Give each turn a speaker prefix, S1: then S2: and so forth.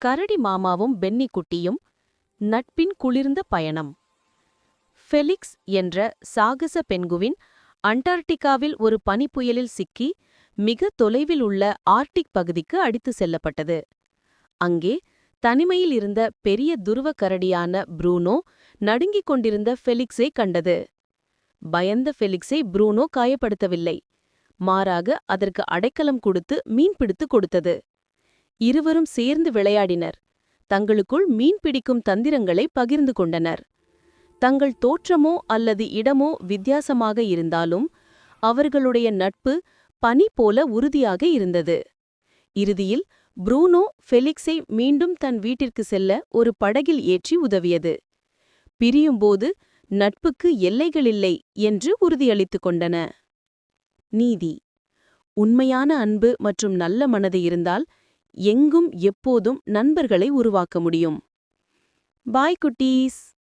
S1: கரடி மாமாவும் பென்னி குட்டியும் நட்பின் குளிர்ந்த பயணம். ஃபெலிக்ஸ் என்ற சாகச பெண்குவின் அண்டார்டிகாவில் ஒரு பனிப்புயலில் சிக்கி மிக தொலைவில் உள்ள ஆர்டிக் பகுதிக்கு அடித்து செல்லப்பட்டது. அங்கே தனிமையில் இருந்த பெரிய துருவ கரடியான ப்ரூனோ நடுங்கிக் கொண்டிருந்த ஃபெலிக்ஸை கண்டது. பயந்த ஃபெலிக்ஸை ப்ரூனோ காயப்படுத்தவில்லை, மாறாக அதற்கு அடைக்கலம் கொடுத்து மீன் பிடித்து கொடுத்தது. இருவரும் சேர்ந்து விளையாடினர். தங்களுக்குள் மீன் பிடிக்கும் தந்திரங்களை பகிர்ந்து கொண்டனர். தங்கள் தோற்றமோ அல்லது இடமோ வித்தியாசமாக இருந்தாலும் அவர்களுடைய நட்பு பனி போல உறுதியாக இருந்தது. இறுதியில் ப்ரூனோ ஃபெலிக்ஸை மீண்டும் தன் வீட்டிற்கு செல்ல ஒரு படகில் ஏற்றி உதவியது. பிரியும்போது நட்புக்கு எல்லைகளில்லை என்று உறுதியளித்துக் கொண்டன. நீதி: உண்மையான அன்பு மற்றும் நல்ல மனது இருந்தால் எங்கும் எப்போதும் நண்பர்களை உருவாக்க முடியும். பாய் குட்டீஸ்.